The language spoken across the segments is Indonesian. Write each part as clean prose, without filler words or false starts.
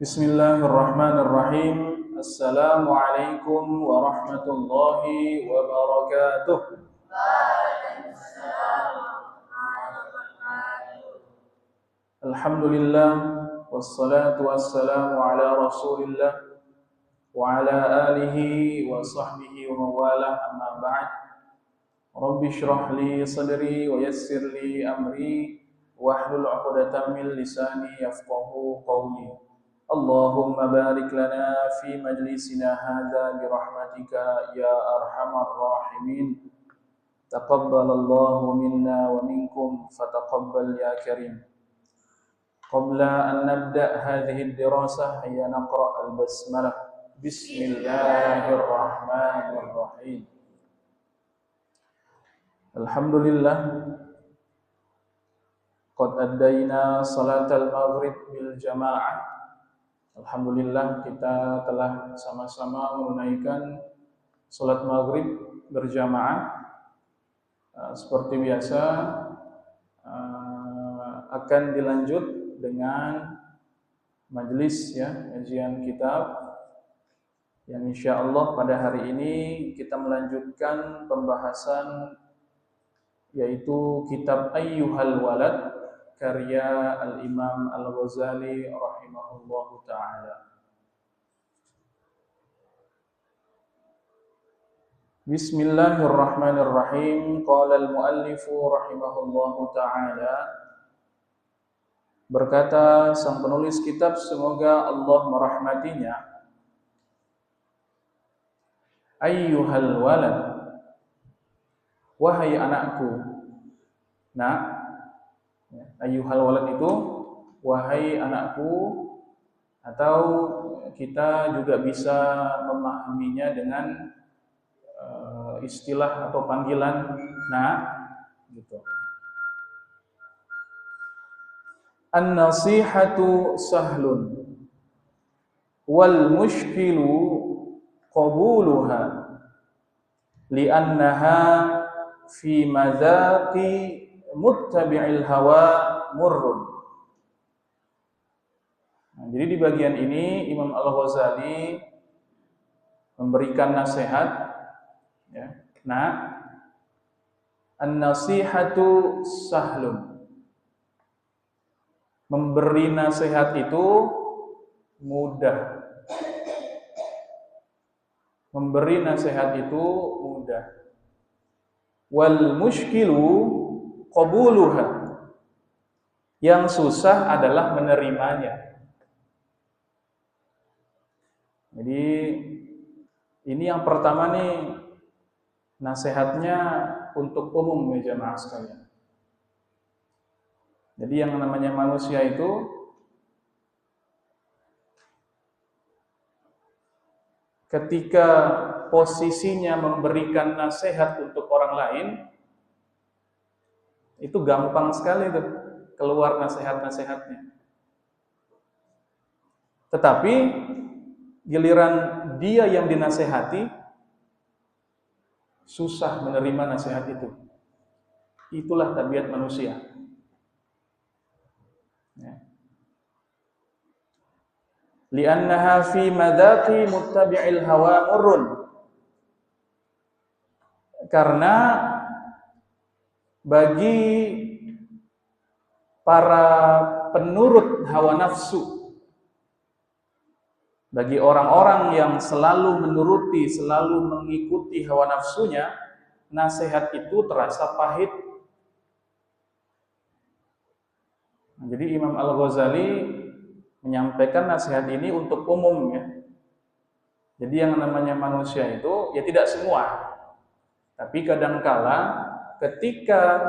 Bismillahirrahmanirrahim. Assalamualaikum warahmatullahi wabarakatuh. Alhamdulillah wassalatu wassalamu ala Rasulillah wa ala alihi wa sahbihi wa mawalah, amma ba'd. Rabbi shrah li sadri wa yassir li amri wahlul 'uqdatam min lisani yafqahu qawli. Allahumma barik lana fi majlisina hadza bi rahmatika ya arhamar rahimin. Taqabbalallahu minna wa minkum fataqabbal ya karim. Qabla an nabda hadhihi ad-dirasah hayya naqra al-basmalah. Bismillahirrahmanirrahim. Alhamdulillah qad addaina salatal maghrib bil jamaah. Alhamdulillah kita telah sama-sama menunaikan salat maghrib berjamaah. Seperti biasa akan dilanjut dengan majelis kajian kitab yang insyaallah pada hari ini kita melanjutkan pembahasan yaitu kitab Ayyuhal Walad karya Al-Imam Al-Ghazali rahimahullahu ta'ala. Bismillahirrahmanirrahim. Qala al-muallifu rahimahullahu ta'ala. Berkata sang penulis kitab, semoga Allah merahmatinya. Ayyuhal walad, wahai anakku. Nah, ayyuhal walad itu wahai anakku, atau kita juga bisa memahaminya dengan istilah atau panggilan gitu. An-nasihatu sahlun wal mushkilu qabuluha li'annaha fi madzaqi muttabi'il hawa murrun. Jadi di bagian ini Imam Al-Ghazali memberikan nasihat an-nasihatu sahlun. Memberi nasihat itu mudah. Memberi nasihat itu mudah. Wal mushkilu qabuluha. Yang susah adalah menerimanya. Jadi ini yang pertama nih, nasihatnya untuk umum ya jamaah sekalian. Jadi yang namanya manusia itu ketika posisinya memberikan nasihat untuk orang lain, itu gampang sekali tuh keluar nasihat-nasihatnya. Tetapi giliran dia yang dinasehati, susah menerima nasihat itu. Itulah tabiat manusia. Li'annaha fi madzaqi muttabi'il hawa murrun. Karena bagi para penurut hawa nafsu, bagi orang-orang yang selalu menuruti, selalu mengikuti hawa nafsunya, nasihat itu terasa pahit. Jadi Imam Al-Ghazali menyampaikan nasihat ini untuk umum ya. Jadi yang namanya manusia itu ya tidak semua. Tapi kadangkala ketika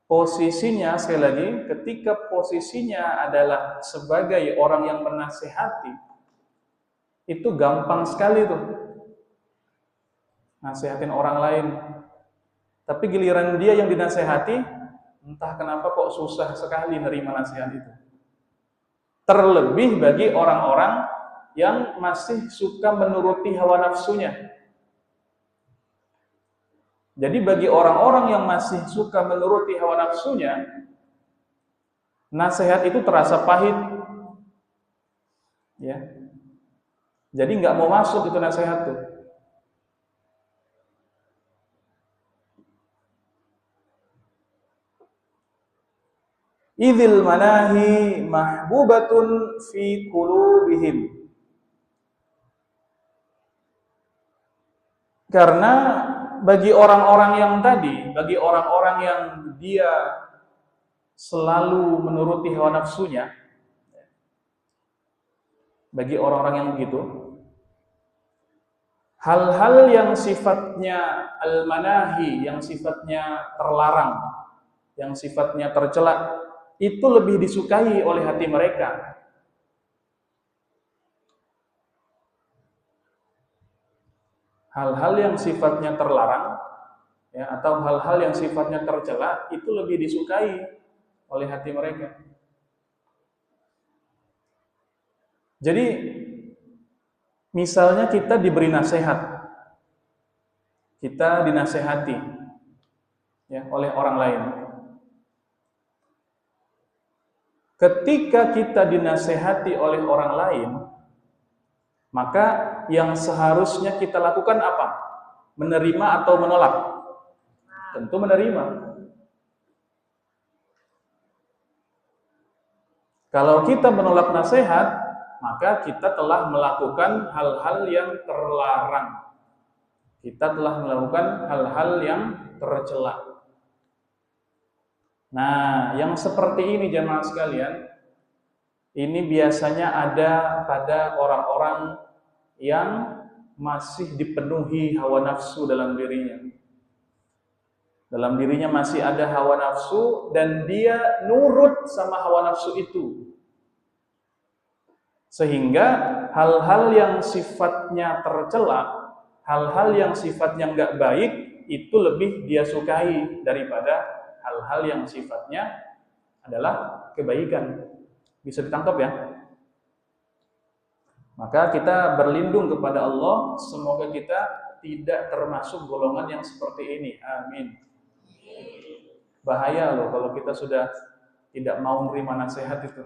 posisinya, sekali lagi, ketika posisinya adalah sebagai orang yang menasihati, itu gampang sekali tuh nasihatin orang lain. Tapi giliran dia yang dinasihati, entah kenapa kok susah sekali nerima nasihat itu. Terlebih bagi orang-orang yang masih suka menuruti hawa nafsunya. Jadi bagi orang-orang yang masih suka menuruti hawa nafsunya, nasihat itu terasa pahit. Ya. Jadi nggak mau masuk itu nasihat tuh. Idzil manahi mahbubatun fi qulubihim. Karena bagi orang-orang yang tadi, bagi orang-orang yang dia selalu menuruti hawa nafsunya, bagi orang-orang yang begitu, hal-hal yang sifatnya al-manahi, yang sifatnya terlarang, yang sifatnya tercela, itu lebih disukai oleh hati mereka. Hal-hal yang sifatnya terlarang, ya, atau hal-hal yang sifatnya tercela, itu lebih disukai oleh hati mereka. Jadi, misalnya kita diberi nasihat, kita dinasehati, ya, oleh orang lain. Ketika kita dinasehati oleh orang lain, maka yang seharusnya kita lakukan apa? Menerima atau menolak? Tentu menerima. Kalau kita menolak nasihat, maka kita telah melakukan hal-hal yang terlarang. Kita telah melakukan hal-hal yang tercela. Nah, yang seperti ini jemaah sekalian, ini biasanya ada pada orang-orang yang masih dipenuhi hawa nafsu dalam dirinya. Dalam dirinya masih ada hawa nafsu dan dia nurut sama hawa nafsu itu. Sehingga hal-hal yang sifatnya tercela, hal-hal yang sifatnya enggak baik, itu lebih dia sukai daripada hal-hal yang sifatnya adalah kebaikan. Bisa ditangkap ya? Maka kita berlindung kepada Allah, semoga kita tidak termasuk golongan yang seperti ini. Amin. Bahaya loh kalau kita sudah tidak mau menerima nasihat itu.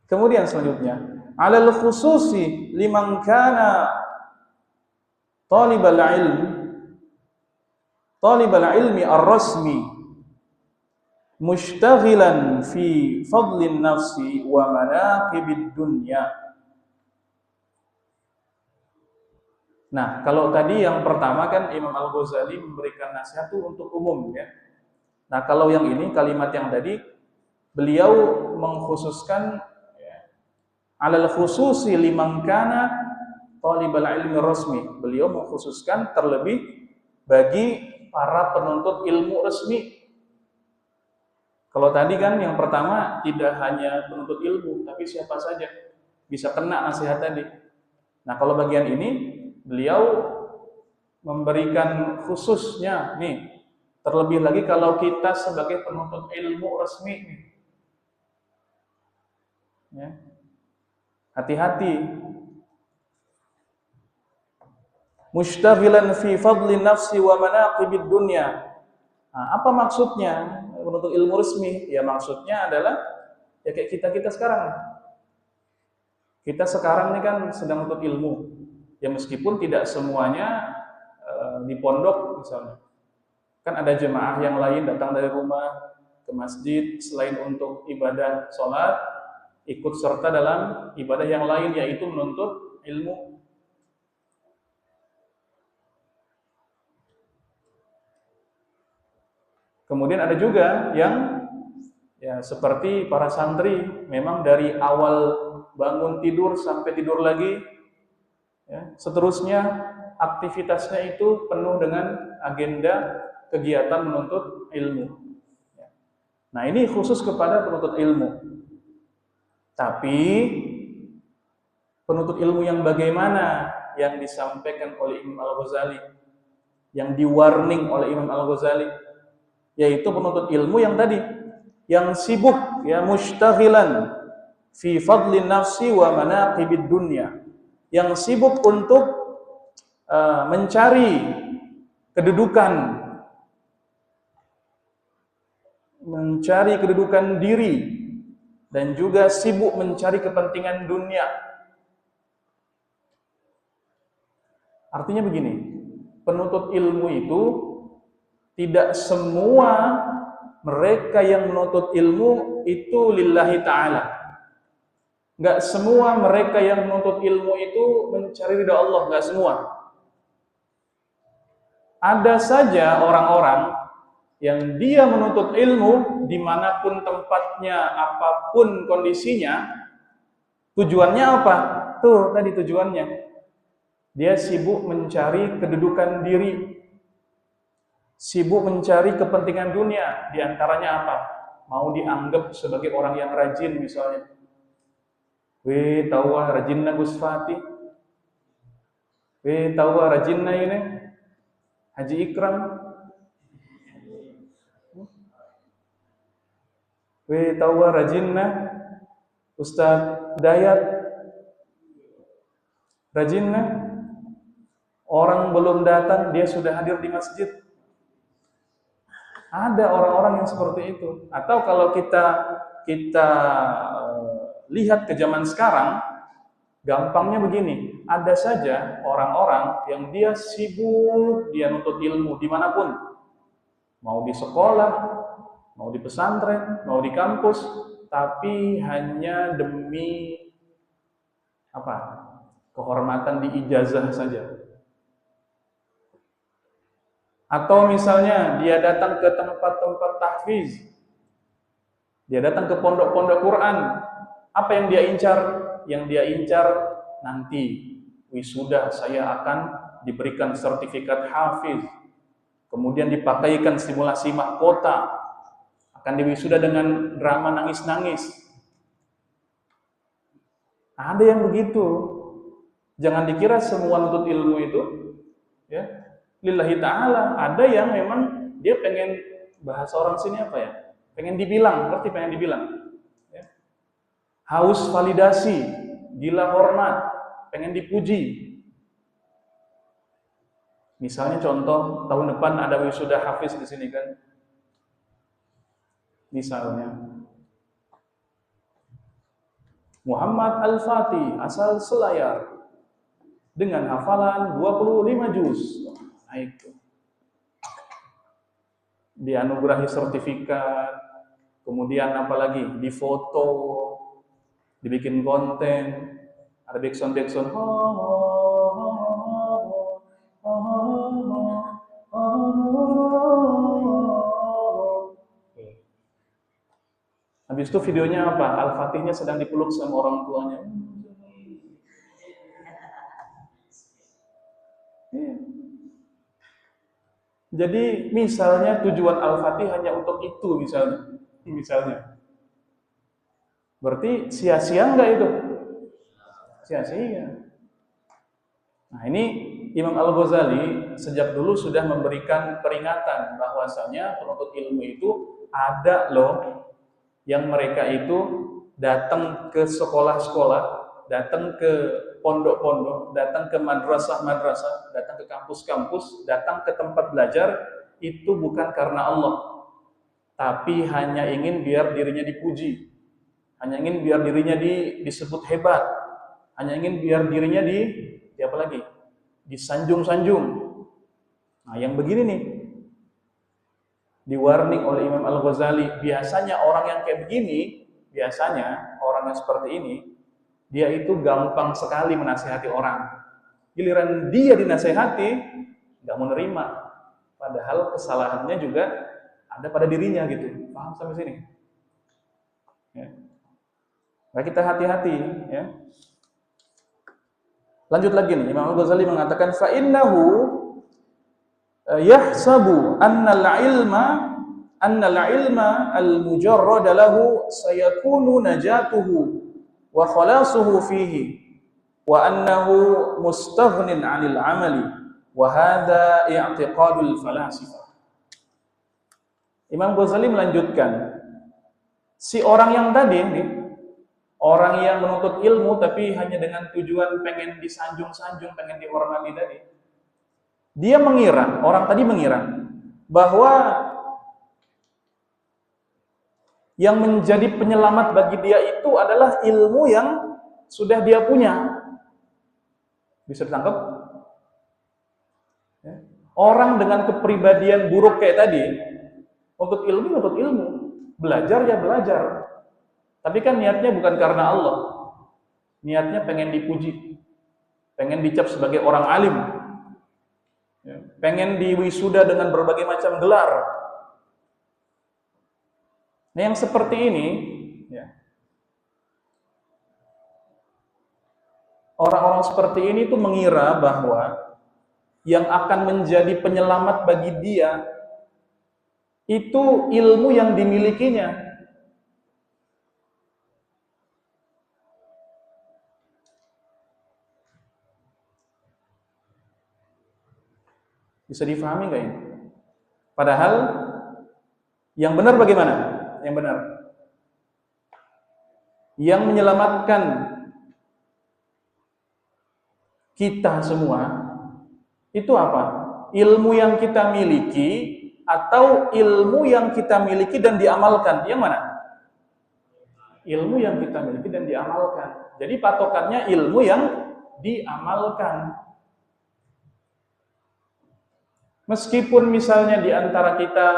Kemudian selanjutnya, alal khususi liman kana talibal ilmi ar-rasmi mushtaghilan fi fadlin nafsi wa manaqibid dunya. Nah, kalau tadi yang pertama kan Imam Al-Ghazali memberikan nasihat itu untuk umum ya. Nah, kalau yang ini kalimat yang tadi beliau mengkhususkan ya, alal khususi liman kana talibal ilmi rasmi. Beliau mengkhususkan terlebih bagi para penuntut ilmu resmi. Kalau tadi kan yang pertama tidak hanya penuntut ilmu, tapi siapa saja bisa kena nasihat tadi. Nah, kalau bagian ini beliau memberikan khususnya nih, terlebih lagi kalau kita sebagai penuntut ilmu resmi nih. Ya. Hati-hati. Mushtaghilan fi fadli nafsi wa manaqibid dunya. Nah, apa maksudnya menuntut ilmu resmi? Ya maksudnya adalah ya kayak kita sekarang. Kita sekarang ini kan sedang menuntut ilmu. Ya meskipun tidak semuanya di pondok misalnya. Kan ada jemaah yang lain datang dari rumah ke masjid selain untuk ibadah sholat, ikut serta dalam ibadah yang lain yaitu menuntut ilmu. Kemudian ada juga yang ya seperti para santri memang dari awal bangun tidur sampai tidur lagi ya, seterusnya aktivitasnya itu penuh dengan agenda kegiatan menuntut ilmu. Nah, ini khusus kepada penuntut ilmu. Tapi penuntut ilmu yang bagaimana yang disampaikan oleh Imam Al-Ghazali, yang di-warning oleh Imam Al-Ghazali, yaitu penuntut ilmu yang tadi, yang sibuk ya mushtaghilan fi fadlin nafsi wa manaqibid dunya, yang sibuk untuk mencari kedudukan, mencari kedudukan diri, dan juga sibuk mencari kepentingan dunia. Artinya begini, penuntut ilmu itu tidak semua mereka yang menuntut ilmu itu lillahi ta'ala. Enggak semua mereka yang menuntut ilmu itu mencari ridha Allah, enggak semua. Ada saja orang-orang yang dia menuntut ilmu dimanapun tempatnya, apapun kondisinya, tujuannya apa? Tuh tadi tujuannya. Dia sibuk mencari kedudukan diri, sibuk mencari kepentingan dunia. Di antaranya apa? Mau dianggap sebagai orang yang rajin misalnya. Weh, tahu rajinna Gus Fatih. Weh, tahu rajinna ini Haji Ikram. Weh, tahu rajinna Ustaz Dayat. Rajinna orang belum datang dia sudah hadir di masjid. Ada orang-orang yang seperti itu. Atau kalau kita lihat ke zaman sekarang, gampangnya begini, ada saja orang-orang yang dia sibuk, dia nuntut ilmu dimanapun, mau di sekolah, mau di pesantren, mau di kampus, tapi hanya demi apa? Kehormatan di ijazah saja. Atau misalnya dia datang ke tempat-tempat tahfiz, dia datang ke pondok-pondok Quran. Apa yang dia incar? Yang dia incar nanti wisuda saya akan diberikan sertifikat hafiz, kemudian dipakaikan simulasi mahkota, akan diwisuda dengan drama nangis-nangis. Ada yang begitu. Jangan dikira semua nuntut ilmu itu ya lillahi ta'ala. Ada yang memang dia pengen, bahasa orang sini apa ya, pengen dibilang, berarti pengen dibilang ya. Haus validasi, gila hormat, pengen dipuji. Misalnya contoh, tahun depan ada wisuda hafiz di sini kan. Misalnya Muhammad Al-Fatih asal Selayar dengan hafalan 25 juz. Nah itu. Dianugerahi sertifikat, kemudian apalagi difoto, dibikin konten, ada backsound. Habis itu videonya apa? Al-Fatihnya sedang dipeluk sama orang tuanya. Jadi misalnya tujuan Al-Fatih hanya untuk itu misalnya. Berarti sia-sia enggak itu? Sia-sia. Nah, ini Imam Al-Ghazali sejak dulu sudah memberikan peringatan bahwasanya penuntut ilmu itu ada loh yang mereka itu datang ke sekolah-sekolah, datang ke pondok-pondok, datang ke madrasah-madrasah, datang ke kampus-kampus, datang ke tempat belajar itu bukan karena Allah, tapi hanya ingin biar dirinya dipuji, hanya ingin biar dirinya disebut hebat, hanya ingin biar dirinya apa lagi? Disanjung-sanjung. Nah, yang begini nih di-warning oleh Imam Al-Ghazali. Biasanya orang yang kayak begini, biasanya orang yang seperti ini, dia itu gampang sekali menasihati orang. Giliran dia dinasihati, nggak mau nerima. Padahal kesalahannya juga ada pada dirinya gitu. Paham sampai sini? Ya. Nah, kita hati-hati. Ya. Lanjut lagi nih, Imam Al-Ghazali mengatakan, فَإِنَّهُ يَحْسَبُ أَنَّ الْعِلْمَ الْمُجَرَّدَ لَهُ سَيَكُونُ نَجَاتُهُ وَخَلَاصُهُ فِيهِ وَأَنَّهُ مُسْتَغْنٍ عَنِ الْعَمَلِ وَهَذَا اعْتِقَادُ الْفَلَاسِفَةِ. Imam Ghazali melanjutkan, si orang yang tadi nih, orang yang menuntut ilmu tapi hanya dengan tujuan pengen disanjung-sanjung, pengen dihormati tadi, dia mengira, orang tadi mengira bahwa Yang menjadi penyelamat bagi dia itu adalah ilmu yang sudah dia punya. Bisa ditangkap? Ya. Orang dengan kepribadian buruk kayak tadi, untuk ilmu, belajar ya belajar. Tapi kan niatnya bukan karena Allah. Niatnya pengen dipuji, pengen dicap sebagai orang alim, ya, pengen diwisuda dengan berbagai macam gelar. Nah, yang seperti ini, ya, orang-orang seperti ini tuh mengira bahwa yang akan menjadi penyelamat bagi dia itu ilmu yang dimilikinya. Bisa difahami nggak ini? Padahal yang benar bagaimana? Yang benar, yang menyelamatkan kita semua itu apa? Ilmu yang kita miliki atau ilmu yang kita miliki dan diamalkan? Yang mana? Ilmu yang kita miliki dan diamalkan. Jadi patokannya ilmu yang diamalkan. Meskipun misalnya di antara kita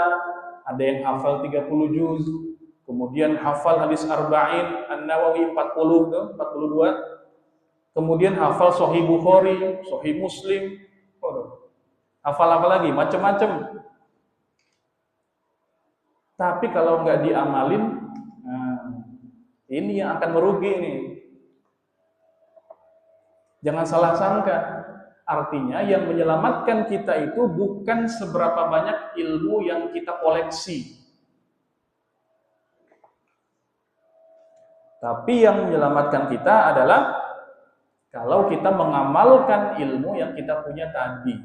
ada yang hafal 30 juz, kemudian hafal hadis arba'in, An-Nawawi 40, 42, kemudian hafal Sahih Bukhari, Sahih Muslim, hafal apa lagi? Macam-macam. Tapi kalau nggak diamalin, ini yang akan merugi nih. Jangan salah sangka. Artinya yang menyelamatkan kita itu bukan seberapa banyak ilmu yang kita koleksi. Tapi yang menyelamatkan kita adalah kalau kita mengamalkan ilmu yang kita punya tadi.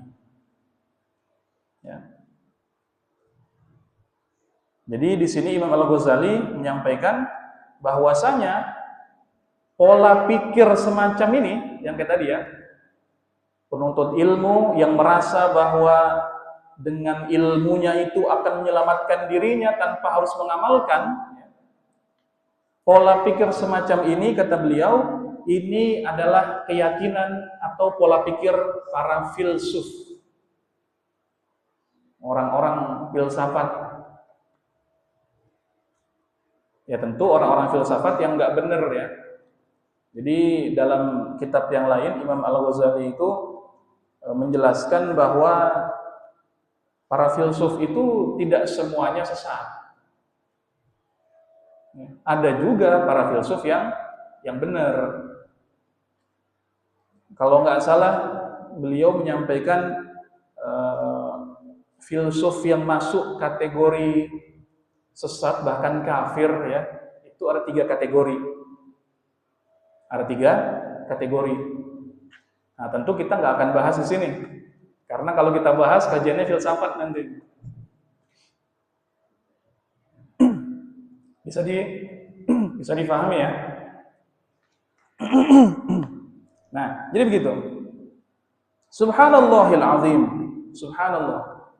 Ya. Jadi di sini Imam Al-Ghazali menyampaikan bahwasanya pola pikir semacam ini yang kayak tadi ya, penuntut ilmu yang merasa bahwa dengan ilmunya itu akan menyelamatkan dirinya tanpa harus mengamalkan, pola pikir semacam ini kata beliau, ini adalah keyakinan atau pola pikir para filsuf, orang-orang filsafat. Ya tentu orang-orang filsafat yang nggak benar ya. Jadi dalam kitab yang lain Imam Al-Ghazali itu menjelaskan bahwa para filsuf itu tidak semuanya sesat. Ada juga para filsuf yang benar. Kalau nggak salah beliau menyampaikan filsuf yang masuk kategori sesat bahkan kafir ya, itu ada 3 kategori. Ada 3 kategori. Nah, tentu kita nggak akan bahas di sini, karena kalau kita bahas kajiannya filsafat nanti. Bisa difahami ya. Nah, jadi begitu. Subhanallahil azim. Subhanallah.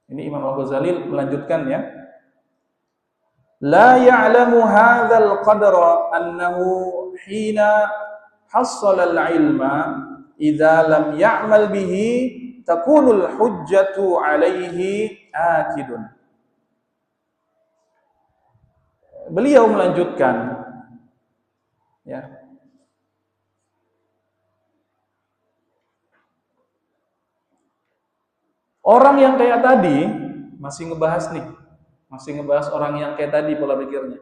Ini Imam Al-Ghazali melanjutkan ya. La ya'lamu hadzal qadra annahu hina hassala al-ilma idza lam ya'mal bihi takunul hujjatu alaihi akidun. Beliau melanjutkan ya. Orang yang kayak tadi masih ngebahas orang yang kayak tadi pola pikirnya.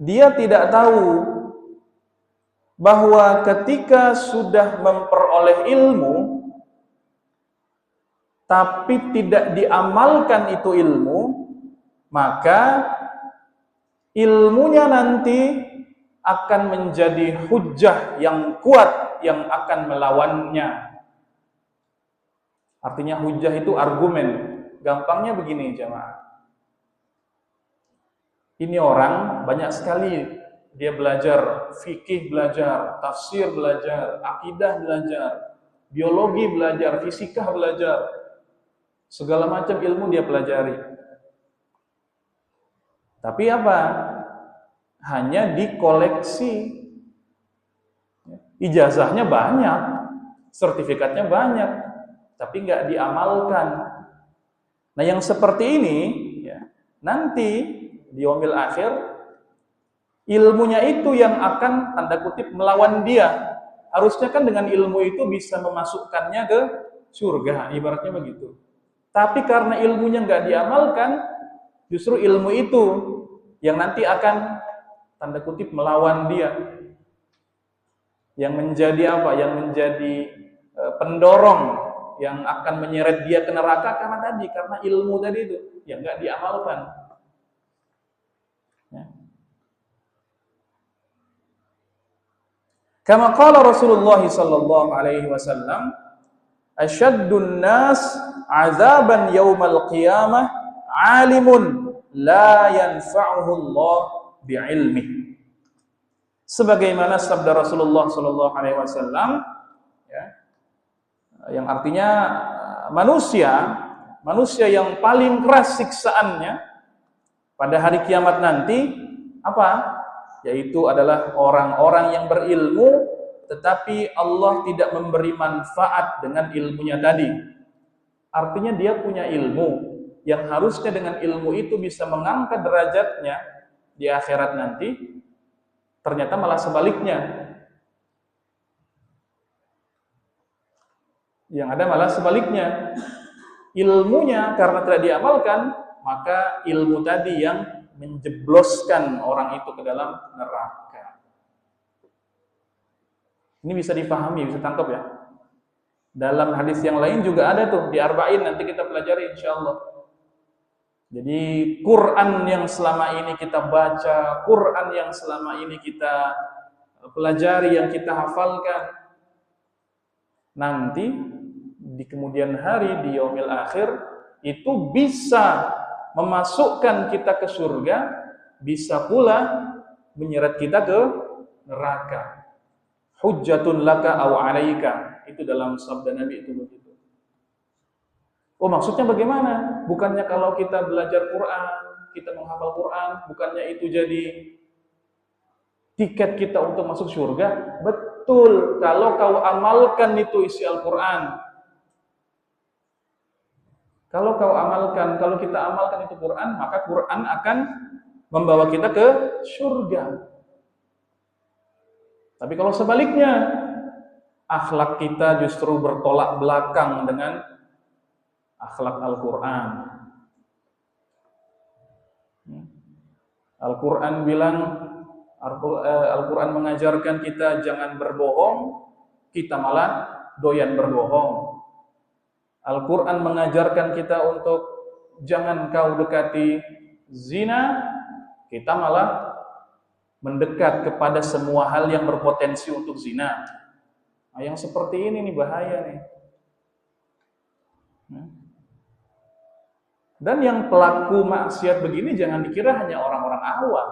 Dia tidak tahu bahwa ketika sudah memperoleh ilmu tapi tidak diamalkan itu ilmu, maka ilmunya nanti akan menjadi hujjah yang kuat yang akan melawannya. Artinya hujjah itu argumen. Gampangnya begini jemaah. Ini orang banyak sekali dia belajar fikih, belajar tafsir, belajar akidah, belajar biologi, belajar fisika, belajar segala macam ilmu dia pelajari. Tapi apa? Hanya dikoleksi. Ijazahnya banyak, sertifikatnya banyak, tapi nggak diamalkan. Nah, yang seperti ini, ya, nanti di yaumil akhir, ilmunya itu yang akan tanda kutip melawan dia. Harusnya kan dengan ilmu itu bisa memasukkannya ke surga, ibaratnya begitu. Tapi karena ilmunya nggak diamalkan, justru ilmu itu yang nanti akan tanda kutip melawan dia. Yang menjadi apa? Yang menjadi pendorong yang akan menyeret dia ke neraka karena ilmu tadi itu yang nggak diamalkan. Ya. Kama qala Rasulullah sallallahu alaihi wasallam, asyaddun nas azaban yaumal qiyamah alimun la yanfa'uhu Allah bi'ilmi. Sebagaimana sabda Rasulullah sallallahu alaihi wasallam, ya, yang artinya manusia yang paling keras siksaannya pada hari kiamat nanti apa? Yaitu adalah orang-orang yang berilmu tetapi Allah tidak memberi manfaat dengan ilmunya tadi. Artinya dia punya ilmu yang harusnya dengan ilmu itu bisa mengangkat derajatnya di akhirat nanti, ternyata malah sebaliknya. Yang ada malah sebaliknya. Ilmunya karena tidak diamalkan, maka ilmu tadi yang menjebloskan orang itu ke dalam neraka. Ini bisa dipahami, bisa tangkap ya. Dalam hadis yang lain juga ada tuh di Arba'in, nanti kita pelajari insyaallah. Jadi Quran yang selama ini kita baca, Quran yang selama ini kita pelajari, yang kita hafalkan, nanti di kemudian hari di yaumil akhir itu bisa memasukkan kita ke surga, bisa pula menyeret kita ke neraka. Hujjatun laka aw 'alaika, itu dalam sabda Nabi itu begitu. Oh, maksudnya bagaimana? Bukannya kalau kita belajar Quran, kita menghafal Quran, bukannya itu jadi tiket kita untuk masuk surga? Betul, kalau kau amalkan itu isi Al-Quran. Kalau kita amalkan itu Quran, maka Quran akan membawa kita ke surga. Tapi kalau sebaliknya, akhlak kita justru bertolak belakang dengan akhlak Al-Quran. Al-Quran bilang, Al-Quran mengajarkan kita jangan berbohong, kita malah doyan berbohong. Al-Quran mengajarkan kita untuk jangan kau dekati zina, kita malah mendekat kepada semua hal yang berpotensi untuk zina. Nah, yang seperti ini nih bahaya nih. Dan yang pelaku maksiat begini jangan dikira hanya orang-orang awam.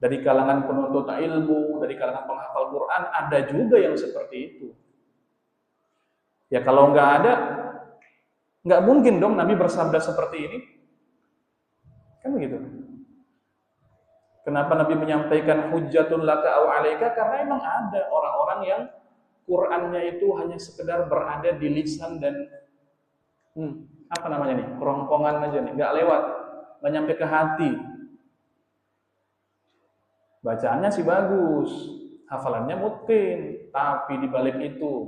Dari kalangan penuntut ilmu, dari kalangan penghafal Quran, ada juga yang seperti itu. Ya kalau nggak ada, nggak mungkin dong Nabi bersabda seperti ini. Kan begitu. Kenapa Nabi menyampaikan hujjatun laka aw 'alaika? Karena emang ada orang-orang yang Qur'annya itu hanya sekedar berada di lisan dan apa namanya nih, kerongkongan aja nih, nggak lewat, nggak nyampe ke hati. Bacaannya sih bagus, hafalannya mungkin, tapi di balik itu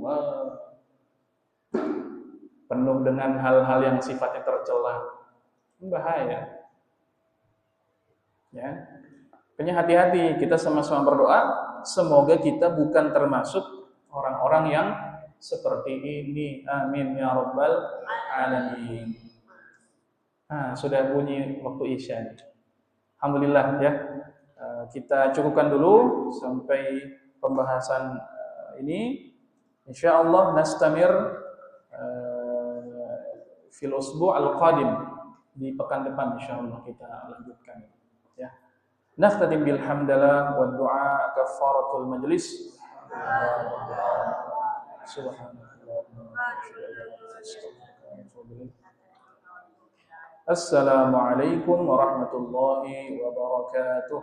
penuh dengan hal-hal yang sifatnya tercela, bahaya. Ya, makanya hati-hati, kita sama-sama berdoa, semoga kita bukan termasuk orang-orang yang seperti ini. Amin ya rabbal alamin. Sudah bunyi waktu Isya. Alhamdulillah ya. Kita cukupkan dulu sampai pembahasan ini. Insyaallah nastamir fil usbu' al-qadim, di pekan depan insyaallah kita lanjutkan ya. Naftatim bil hamdalah wa du'a kafaratul majlis. Subhanallah. Assalamualaikum warahmatullahi wabarakatuh.